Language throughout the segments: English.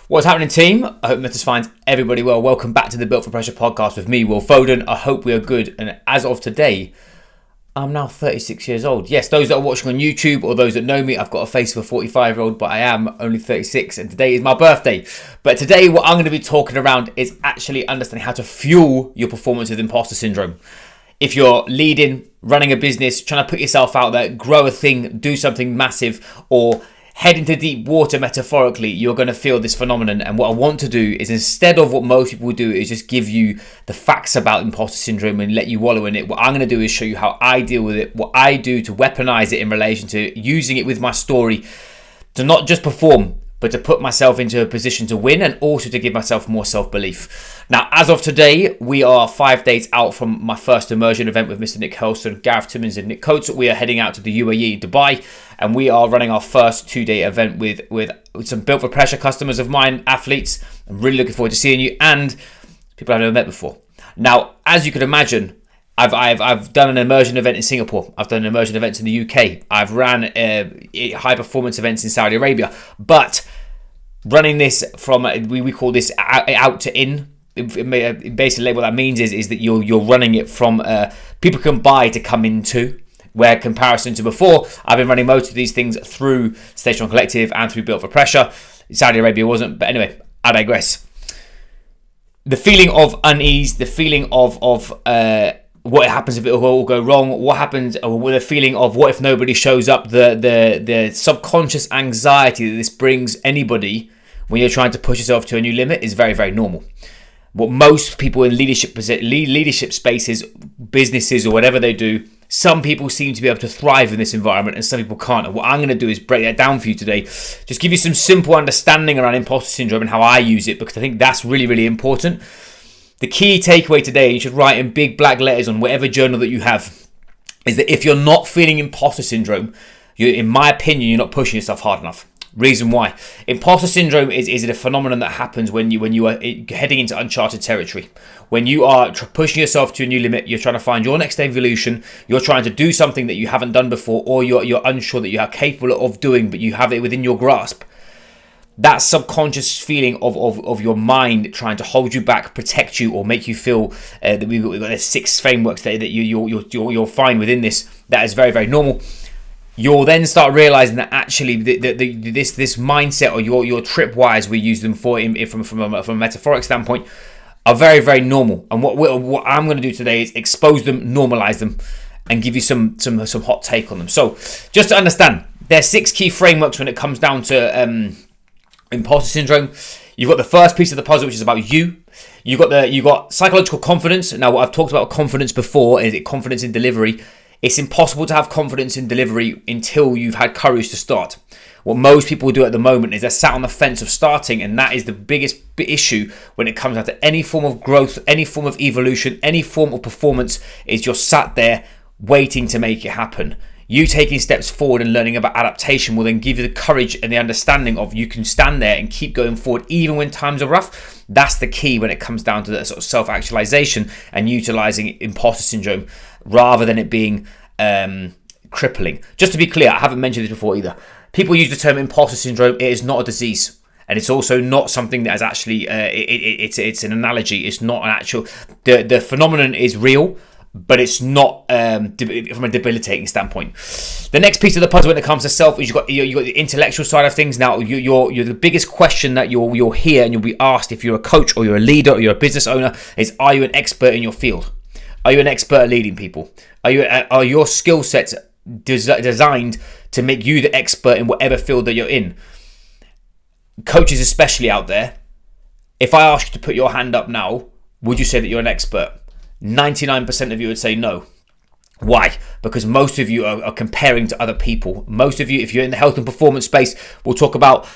What's happening, team? I hope Matters finds everybody well. Welcome back to the Built for Pressure podcast with me, Will Foden. I hope we are good. And as of today, I'm now 36 years old. Yes, those that are watching on YouTube or those that know me, I've got a face of a 45-year-old, but I am only 36 and today is my birthday. But today what I'm going to be talking around is actually understanding how to fuel your performance with imposter syndrome. If you're leading, running a business, trying to put yourself out there, grow a thing, do something massive, or head into deep water metaphorically, you're going to feel this phenomenon. And what I want to do is, instead of what most people do, is just give you the facts about imposter syndrome and let you wallow in it. What I'm going to do is show you how I deal with it, what I do to weaponize it in relation to using it with my story to not just perform, but to put myself into a position to win and also to give myself more self-belief. Now, as of today, we are 5 days out from my first immersion event with Mr. Nick Helston, Gareth Timmins and Nick Coates. We are heading out to the UAE, Dubai, and we are running our first 2-day event with some Built for Pressure customers of mine, athletes. I'm really looking forward to seeing you and people I've never met before. Now, as you can imagine, I've done an immersion event in Singapore. I've done immersion events in the UK. I've ran high performance events in Saudi Arabia. But running this from we call this out to in. Basically, what that means is that you're running it from people can buy to come into. Where comparison to before, I've been running most of these things through Stage 1 Collective and through Built for Pressure. Saudi Arabia wasn't, but anyway, I digress. The feeling of unease, the feeling of what happens if it will all go wrong, what happens with the feeling of what if nobody shows up, the subconscious anxiety that this brings anybody when you're trying to push yourself to a new limit is very, very normal. What most people in leadership spaces, businesses or whatever they do, some people seem to be able to thrive in this environment and some people can't. And what I'm going to do is break that down for you today. Just give you some simple understanding around imposter syndrome and how I use it, because I think that's really, really important. The key takeaway today, you should write in big black letters on whatever journal that you have, is that if you're not feeling imposter syndrome, in my opinion, you're not pushing yourself hard enough. Reason why. Imposter syndrome is a phenomenon that happens when you are heading into uncharted territory. When you are pushing yourself to a new limit, you're trying to find your next evolution, you're trying to do something that you haven't done before, or you're unsure that you are capable of doing, but you have it within your grasp. That subconscious feeling of your mind trying to hold you back, protect you, or make you feel that we've got 6 frameworks that you'll find within this. That is very, very normal. You'll then start realizing that actually this mindset, or your tripwires, we use them for from a metaphoric standpoint, are very, very normal. And what I'm going to do today is expose them, normalize them, and give you some hot take on them. So just to understand, there's 6 key frameworks when it comes down to imposter syndrome. You've got the first piece of the puzzle, which is about you. You got psychological confidence. Now, what I've talked about confidence before is confidence in delivery. It's impossible to have confidence in delivery until you've had courage to start. What most people do at the moment is they're sat on the fence of starting, and that is the biggest issue when it comes down to any form of growth, any form of evolution, any form of performance, is you're sat there waiting to make it happen. You taking steps forward and learning about adaptation will then give you the courage and the understanding of you can stand there and keep going forward even when times are rough. That's the key when it comes down to that sort of self-actualization and utilizing imposter syndrome rather than it being crippling. Just to be clear, I haven't mentioned this before either. People use the term imposter syndrome. It is not a disease. And it's also not something that is actually, it's an analogy. It's not an actual, the phenomenon is real, but it's not from a debilitating standpoint. The next piece of the puzzle when it comes to self is you've got the intellectual side of things. Now, you're the biggest question that you'll hear and you'll be asked if you're a coach or you're a leader or you're a business owner is, are you an expert in your field? Are you an expert at leading people? Are your skill sets designed to make you the expert in whatever field that you're in? Coaches especially out there, if I ask you to put your hand up now, would you say that you're an expert? 99% of you would say no. Why? Because most of you are comparing to other people. Most of you, if you're in the health and performance space, we'll talk about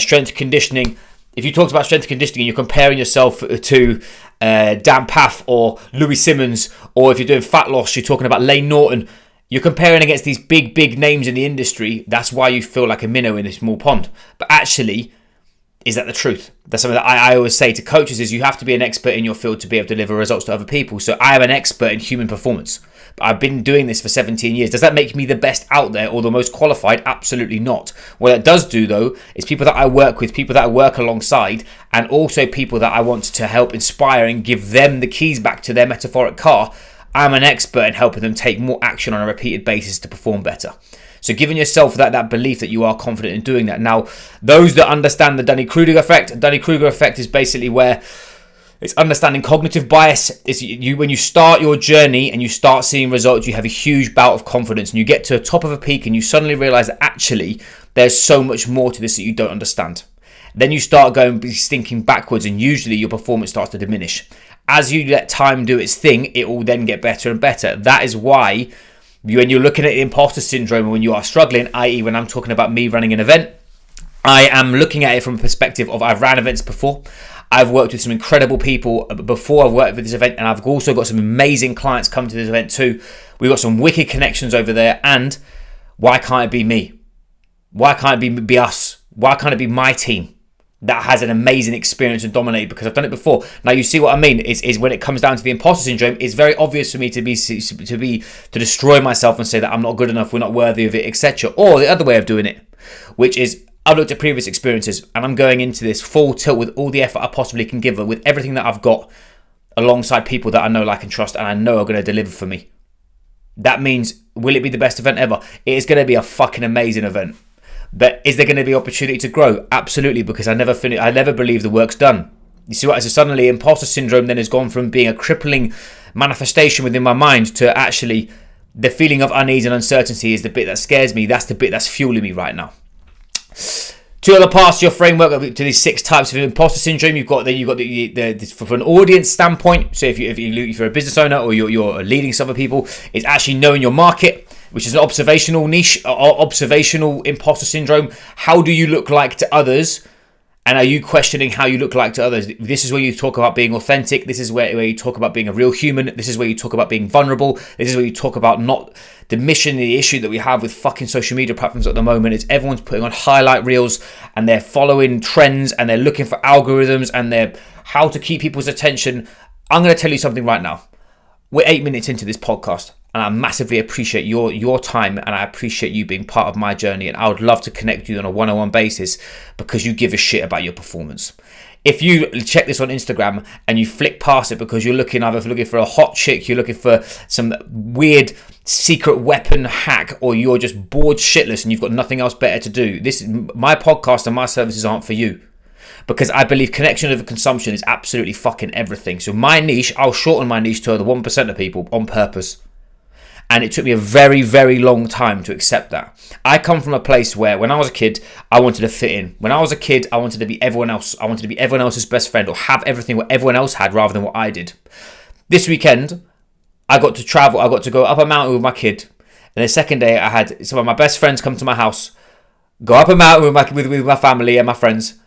strength conditioning. If you talked about strength conditioning, you're comparing yourself to Dan Paff or Louis Simmons, or if you're doing fat loss, you're talking about Lane Norton. You're comparing against these big names in the industry. That's why you feel like a minnow in a small pond. But actually, is that the truth? That's something that I always say to coaches is you have to be an expert in your field to be able to deliver results to other people. So I am an expert in human performance. I've been doing this for 17 years. Does that make me the best out there or the most qualified? Absolutely not. What it does do, though, is people that I work with, people that I work alongside, and also people that I want to help inspire and give them the keys back to their metaphoric car. I'm an expert in helping them take more action on a repeated basis to perform better. So giving yourself that belief that you are confident in doing that. Now, those that understand the Dunning-Kruger effect is basically where it's understanding cognitive bias. It's you when you start your journey and you start seeing results, you have a huge bout of confidence and you get to the top of a peak and you suddenly realize that actually there's so much more to this that you don't understand. Then you start going stinking backwards and usually your performance starts to diminish. As you let time do its thing, it will then get better and better. That is why when you're looking at imposter syndrome, when you are struggling, i.e. when I'm talking about me running an event, I am looking at it from a perspective of I've ran events before. I've worked with some incredible people before I've worked with this event, and I've also got some amazing clients come to this event too. We've got some wicked connections over there, and why can't it be me? Why can't it be us? Why can't it be my team that has an amazing experience and dominate? Because I've done it before. Now you see what I mean. Is when it comes down to the imposter syndrome, it's very obvious for me to destroy myself and say that I'm not good enough, we're not worthy of it, etc. Or the other way of doing it, which is I've looked at previous experiences and I'm going into this full tilt with all the effort I possibly can give her, with everything that I've got, alongside people that I know, like, and trust, and I know are going to deliver for me. That means, will it be the best event ever? It is going to be a fucking amazing event. But is there going to be opportunity to grow? Absolutely, because I never believe the work's done. You see what? So suddenly imposter syndrome then has gone from being a crippling manifestation within my mind to actually the feeling of unease and uncertainty is the bit that scares me. That's the bit that's fueling me right now. Two other parts to your framework to these 6 types of imposter syndrome. You've got the from an audience standpoint. So if you're a business owner or you're leading some other people, it's actually knowing your market, which is an observational niche, observational imposter syndrome. How do you look like to others? And are you questioning how you look like to others? This is where you talk about being authentic. This is where you talk about being a real human. This is where you talk about being vulnerable. This is where you talk about not the mission, the issue that we have with fucking social media platforms at the moment is everyone's putting on highlight reels and they're following trends and they're looking for algorithms and they're how to keep people's attention. I'm going to tell you something right now. We're 8 minutes into this podcast. And I massively appreciate your time and I appreciate you being part of my journey. And I would love to connect with you on a one-on-one basis because you give a shit about your performance. If you check this on Instagram and you flick past it because you're looking for a hot chick, you're looking for some weird secret weapon hack, or you're just bored shitless and you've got nothing else better to do, my podcast and my services aren't for you. Because I believe connection over consumption is absolutely fucking everything. So my niche, I'll shorten my niche to the 1% of people on purpose. And it took me a very, very long time to accept that. I come from a place where when I was a kid, I wanted to fit in. When I was a kid, I wanted to be everyone else. I wanted to be everyone else's best friend or have everything what everyone else had rather than what I did. This weekend, I got to travel. I got to go up a mountain with my kid. And the second day, I had some of my best friends come to my house, go up a mountain with my family and my friends,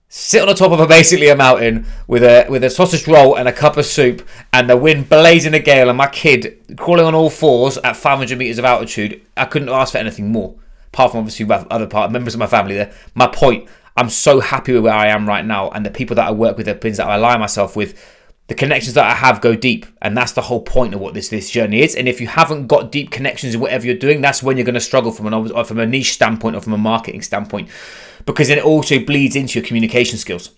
sit on the top of basically a mountain with a sausage roll and a cup of soup and the wind blazing a gale and my kid crawling on all fours at 500 meters of altitude. I couldn't ask for anything more, apart from obviously members of my family there. My point, I'm so happy with where I am right now, and the people that I work with, the pins that I align myself with, the connections that I have go deep, and that's the whole point of what this journey is. And if you haven't got deep connections in whatever you're doing, that's when you're going to struggle from a niche standpoint or from a marketing standpoint, because then it also bleeds into your communication skills.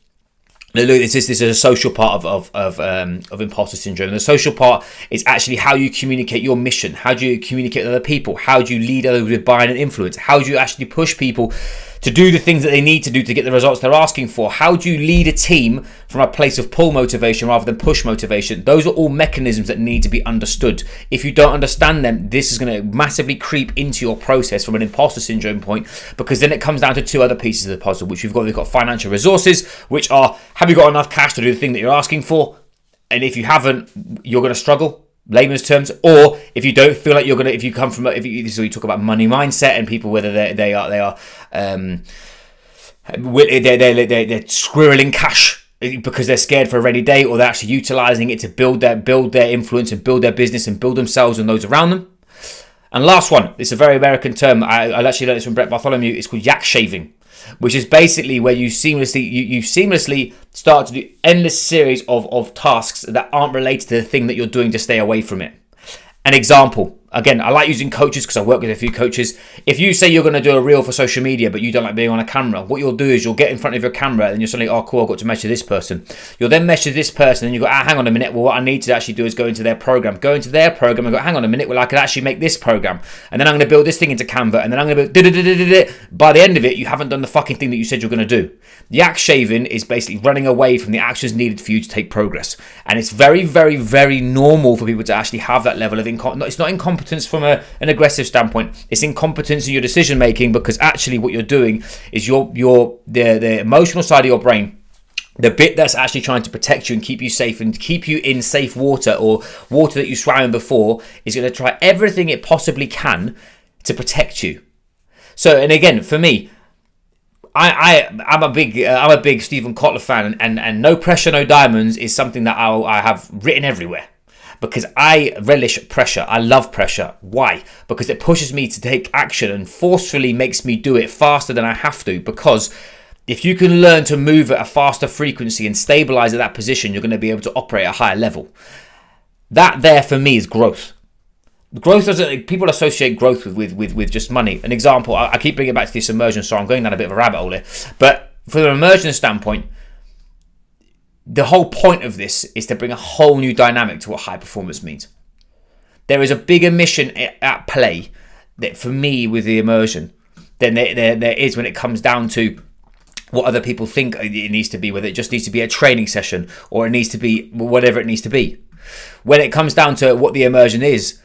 Now, look, this is a social part of imposter syndrome. The social part is actually how you communicate your mission. How do you communicate with other people? How do you lead others with buying and influence? How do you actually push people to do the things that they need to do to get the results they're asking for? How do you lead a team from a place of pull motivation rather than push motivation? Those are all mechanisms that need to be understood. If you don't understand them, this is going to massively creep into your process from an imposter syndrome point, because then it comes down to 2 other pieces of the puzzle, which we've got financial resources, which are, have you got enough cash to do the thing that you're asking for? And if you haven't, you're going to struggle. Layman's terms. Or if you don't feel like you're gonna, if you come from, this is where you talk about money mindset and people, whether they're squirreling cash because they're scared for a rainy day, or they're actually utilizing it to build their influence and build their business and build themselves and those around them. And last one, it's a very American term. I actually learned this from Brett Bartholomew. It's called yak shaving, which is basically where you seamlessly start to do endless series of tasks that aren't related to the thing that you're doing to stay away from it. An example. Again, I like using coaches because I work with a few coaches. If you say you're going to do a reel for social media, but you don't like being on a camera, what you'll do is you'll get in front of your camera and you're suddenly, oh, cool, I've got to measure this person. You'll then measure this person and you go, hang on a minute. Well, what I need to actually do is go into their program. Go into their program and go, hang on a minute. Well, I could actually make this program. And then I'm going to build this thing into Canva. And then I'm going to build... By the end of it, you haven't done the fucking thing that you said you're going to do. The axe shaving is basically running away from the actions needed for you to take progress. And it's very, very, very normal for people to actually have that level of it's not incompetence from an aggressive standpoint. It's incompetence in your decision making, because actually what you're doing is the emotional side of your brain, the bit that's actually trying to protect you and keep you safe and keep you in safe water, or water that you swam in before, is going to try everything it possibly can to protect you. So, and again, for me, I'm a big Stephen Kotler fan, and no pressure, no diamonds is something that I have written everywhere, because I relish pressure. I love pressure. Why? Because it pushes me to take action and forcefully makes me do it faster than I have to. Because if you can learn to move at a faster frequency and stabilize at that position, you're going to be able to operate at a higher level. That there for me is growth. Growth doesn't. People associate growth with just money. An example, I keep bringing it back to this immersion, so I'm going down a bit of a rabbit hole here. But from an immersion standpoint, the whole point of this is to bring a whole new dynamic to what high performance means. There is a bigger mission at play that for me with the immersion than there is when it comes down to what other people think it needs to be, whether it just needs to be a training session or it needs to be whatever it needs to be. When it comes down to what the immersion is,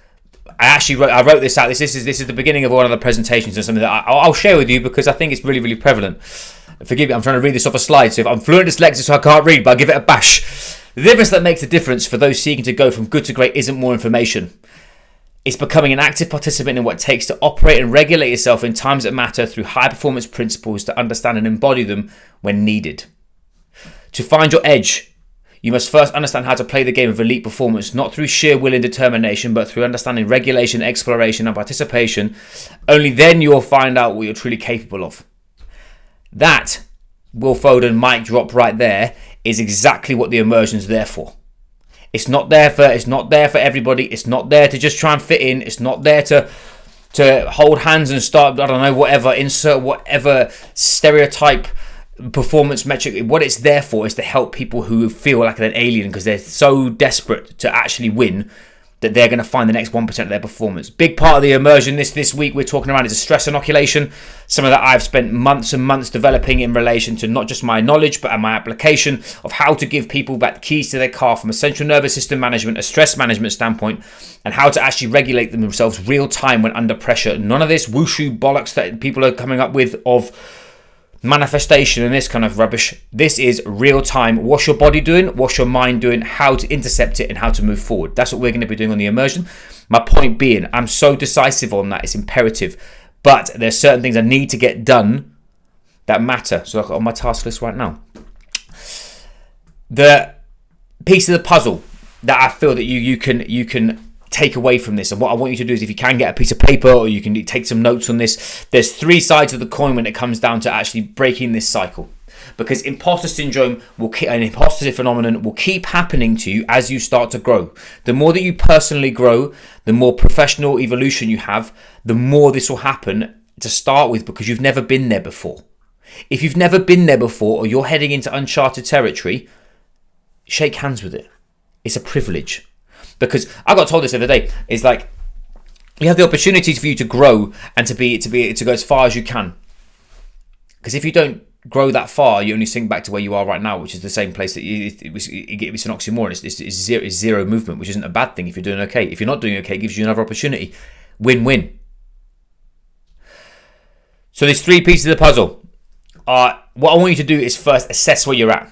I wrote this out. This is the beginning of one of the presentations, and something that I'll share with you because I think it's really, really prevalent. Forgive me, I'm trying to read this off a slide, so if I'm fluent dyslexic, so I can't read, but I'll give it a bash. The difference that makes a difference for those seeking to go from good to great isn't more information. It's becoming an active participant in what it takes to operate and regulate yourself in times that matter through high performance principles to understand and embody them when needed. To find your edge, you must first understand how to play the game of elite performance, not through sheer will and determination, but through understanding regulation, exploration, and participation. Only then you will find out what you're truly capable of. That, Will Foden mic drop right there, is exactly what the immersion's there for. It's not there for everybody. It's not there to just try and fit in. It's not there to hold hands and start, insert whatever stereotype performance metric. What it's there for is to help people who feel like an alien because they're so desperate to actually win that they're going to find the next 1% of their performance. Big part of the immersion this week we're talking about is a stress inoculation. Some of that I've spent months and months developing in relation to not just my knowledge but my application of how to give people back the keys to their car from a central nervous system management, a stress management standpoint, and how to actually regulate themselves real time when under pressure. None of this wushu bollocks that people are coming up with of manifestation and this kind of rubbish. This is real time. What's your body doing? What's your mind doing? How to intercept it and how to move forward. That's what we're going to be doing on the immersion. My point being, I'm so decisive on that. It's imperative. But there's certain things I need to get done that matter. So I've got on my task list right now. The piece of the puzzle that I feel that you can take away from this, and what I want you to do is, if you can, get a piece of paper or you can take some notes on this. There's three sides of the coin when it comes down to actually breaking this cycle, because imposter syndrome an imposter phenomenon will keep happening to you as you start to grow. The more that you personally grow, the more professional evolution you have, the more this will happen to start with, because you've never been there before. If you've never been there before, or you're heading into uncharted territory, shake hands with it. It's a privilege. Because I got told this the other day, it's like you have the opportunities for you to grow and to go as far as you can. Because if you don't grow that far, you only sink back to where you are right now, which is the same place that it's an oxymoron. It's zero movement, which isn't a bad thing if you're doing okay. If you're not doing okay, it gives you another opportunity. Win-win. So there's three pieces of the puzzle. What I want you to do is first assess where you're at.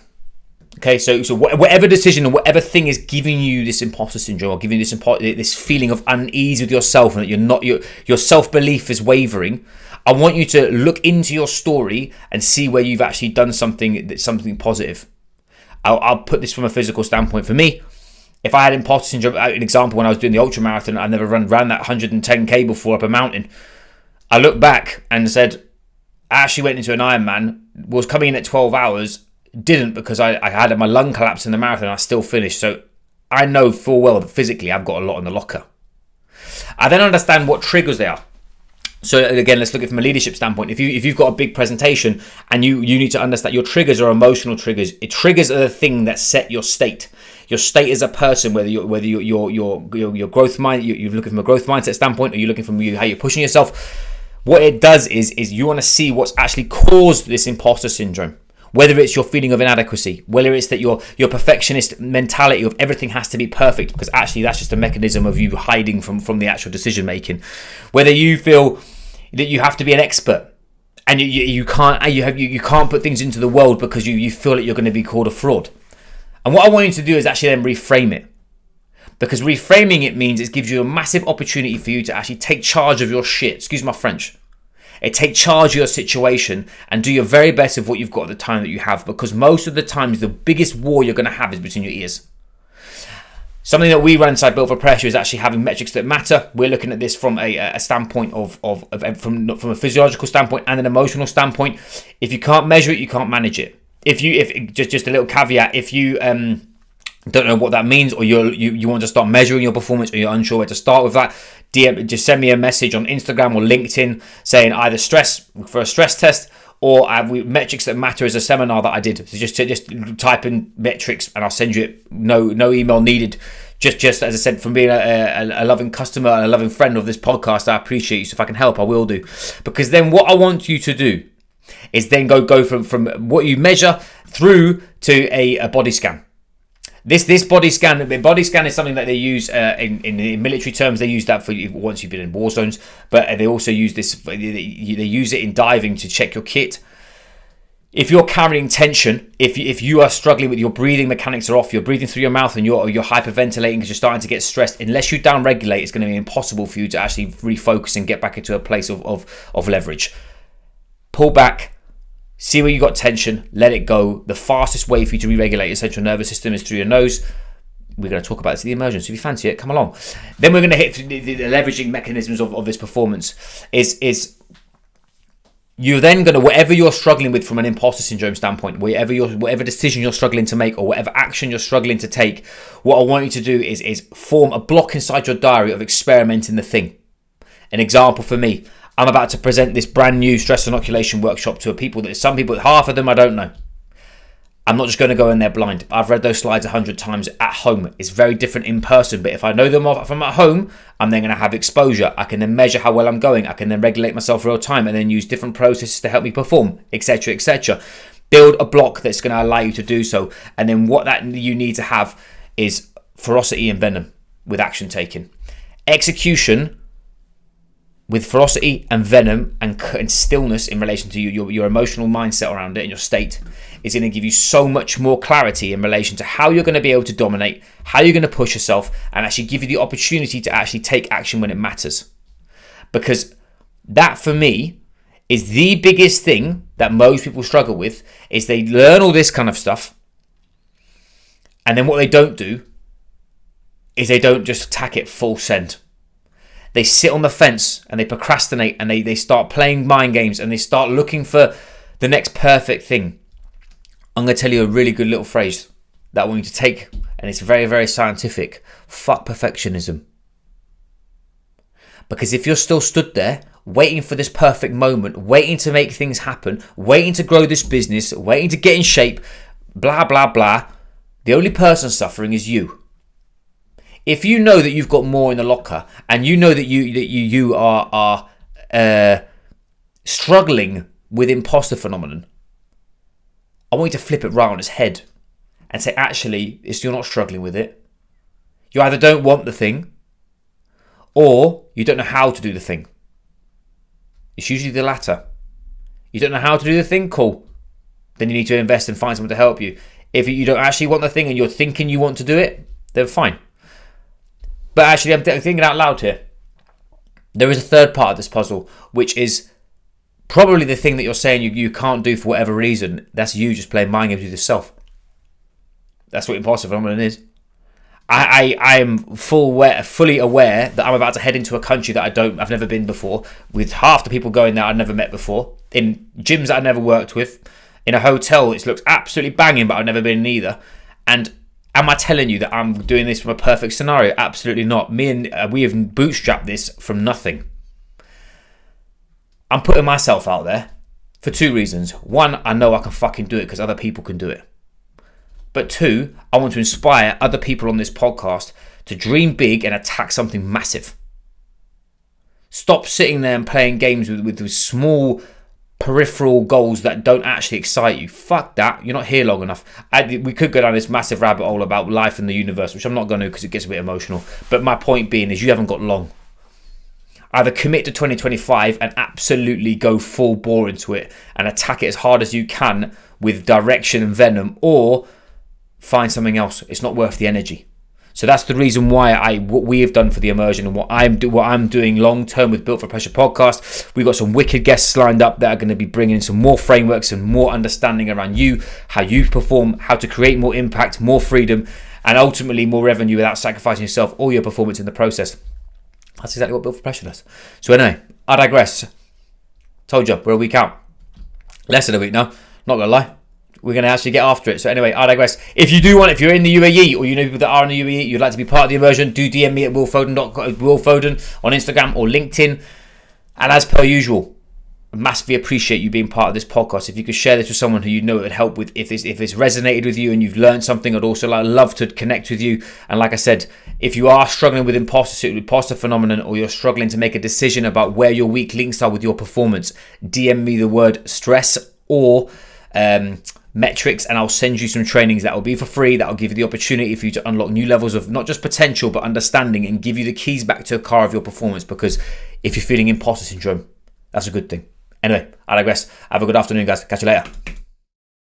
Okay, so whatever decision or whatever thing is giving you this imposter syndrome or giving you this feeling of unease with yourself and that your self-belief is wavering, I want you to look into your story and see where you've actually done something positive. I'll put this from a physical standpoint. For me, if I had imposter syndrome, an example, when I was doing the ultra marathon, I never ran that 110k before up a mountain. I looked back and said, I actually went into an Ironman, was coming in at 12 hours, didn't, because I had my lung collapse in the marathon and I still finished. So I know full well that physically I've got a lot in the locker. I then understand what triggers they are. So again, let's look at it from a leadership standpoint. If you've got a big presentation and you need to understand your triggers are emotional triggers. Triggers are the thing that set your state. Your state as a person, whether your growth mind, you're looking from a growth mindset standpoint, or you're looking from how you're pushing yourself. What it does is you want to see what's actually caused this imposter syndrome. Whether it's your feeling of inadequacy, whether it's that your perfectionist mentality of everything has to be perfect, because actually that's just a mechanism of you hiding from the actual decision making. Whether you feel that you have to be an expert and you can't put things into the world because you feel that you're going to be called a fraud. And what I want you to do is actually then reframe it. Because reframing it means it gives you a massive opportunity for you to actually take charge of your shit. Excuse my French. Take charge of your situation and do your very best of what you've got at the time that you have. Because most of the times, the biggest war you're going to have is between your ears. Something that we run inside Built for Pressure is actually having metrics that matter. We're looking at this from a standpoint from a physiological standpoint and an emotional standpoint. If you can't measure it, you can't manage it. If just a little caveat, if you don't know what that means, or you want to start measuring your performance, or you're unsure where to start with that, just send me a message on Instagram or LinkedIn saying either stress for a stress test, or metrics that matter is a seminar that I did. So just type in metrics and I'll send you it. No email needed. Just as I said, from being a loving customer and a loving friend of this podcast, I appreciate you. So if I can help, I will do. Because then what I want you to do is then go from what you measure through to a body scan. This body scan is something that they use in military terms. They use that for once you've been in war zones, but they also use this. They use it in diving to check your kit. If you're carrying tension, if you are struggling with your breathing mechanics are off, you're breathing through your mouth and you're hyperventilating because you're starting to get stressed, unless you down-regulate, it's going to be impossible for you to actually refocus and get back into a place of leverage. Pull back, see where you got tension, let it go. The fastest way for you to re-regulate your central nervous system is through your nose. We're going to talk about this in the emergence. If you fancy it, come along. Then we're going to hit the leveraging mechanisms of this performance. Is you're then going to, whatever you're struggling with from an imposter syndrome standpoint, whatever decision you're struggling to make or whatever action you're struggling to take, what I want you to do is form a block inside your diary of experimenting the thing. An example for me, I'm about to present this brand new stress inoculation workshop to some people, half of them I don't know. I'm not just going to go in there blind. I've read those slides 100 times at home. It's very different in person, but if I know them from at home, I'm then going to have exposure. I can then measure how well I'm going. I can then regulate myself real time and then use different processes to help me perform, etc., etc. Build a block that's going to allow you to do so. And then what that you need to have is ferocity and venom with action taken. Execution with ferocity and venom and stillness in relation to your emotional mindset around it and your state is going to give you so much more clarity in relation to how you're going to be able to dominate, how you're going to push yourself, and actually give you the opportunity to actually take action when it matters. Because that, for me, is the biggest thing that most people struggle with, is they learn all this kind of stuff, and then what they don't do is they don't just attack it full send. They sit on the fence and they procrastinate and they start playing mind games and they start looking for the next perfect thing. I'm going to tell you a really good little phrase that I want you to take, and it's very, very scientific. Fuck perfectionism. Because if you're still stood there waiting for this perfect moment, waiting to make things happen, waiting to grow this business, waiting to get in shape, blah, blah, blah, the only person suffering is you. If you know that you've got more in the locker and you know that you are struggling with imposter phenomenon, I want you to flip it right on its head and say, actually, you're not struggling with it. You either don't want the thing or you don't know how to do the thing. It's usually the latter. You don't know how to do the thing? Cool. Then you need to invest and find someone to help you. If you don't actually want the thing and you're thinking you want to do it, then fine. But actually, I'm thinking out loud here. There is a third part of this puzzle, which is probably the thing that you're saying you can't do for whatever reason. That's you just playing mind games with yourself. That's what imposter phenomenon is. I am fully aware that I'm about to head into a country that I've never been before, with half the people going there I've never met before, in gyms that I've never worked with, in a hotel which looks absolutely banging but I've never been in either. And Am I telling you that I'm doing this from a perfect scenario? Absolutely not. We have bootstrapped this from nothing. I'm putting myself out there for two reasons. One, I know I can fucking do it because other people can do it. But two, I want to inspire other people on this podcast to dream big and attack something massive. Stop sitting there and playing games with small peripheral goals that don't actually excite you. Fuck that. You're not here long enough. We could go down this massive rabbit hole about life and the universe, which I'm not going to because it gets a bit emotional. But my point being is you haven't got long. Either commit to 2025 and absolutely go full bore into it and attack it as hard as you can with direction and venom, or find something else. It's not worth the energy. So that's the reason why what we have done for the immersion and what I'm doing long term with Built for Pressure podcast. We've got some wicked guests lined up that are going to be bringing in some more frameworks and more understanding around you, how you perform, how to create more impact, more freedom, and ultimately more revenue without sacrificing yourself or your performance in the process. That's exactly what Built for Pressure does. So anyway, I digress. Told you, we're a week out. Less than a week now. Not gonna lie. We're going to actually get after it. So anyway, I digress. If you're in the UAE or you know people that are in the UAE, you'd like to be part of the immersion, do DM me at Will Foden on Instagram or LinkedIn. And as per usual, I massively appreciate you being part of this podcast. If you could share this with someone who you know it would help with, if it's resonated with you and you've learned something, I'd also love to connect with you. And like I said, if you are struggling with imposter phenomenon, or you're struggling to make a decision about where your weak links are with your performance, DM me the word stress or metrics, and I'll send you some trainings that will be for free, that will give you the opportunity for you to unlock new levels of not just potential but understanding, and give you the keys back to a car of your performance. Because if you're feeling imposter syndrome, that's a good thing. Anyway, I digress. Have a good afternoon, guys. Catch you later.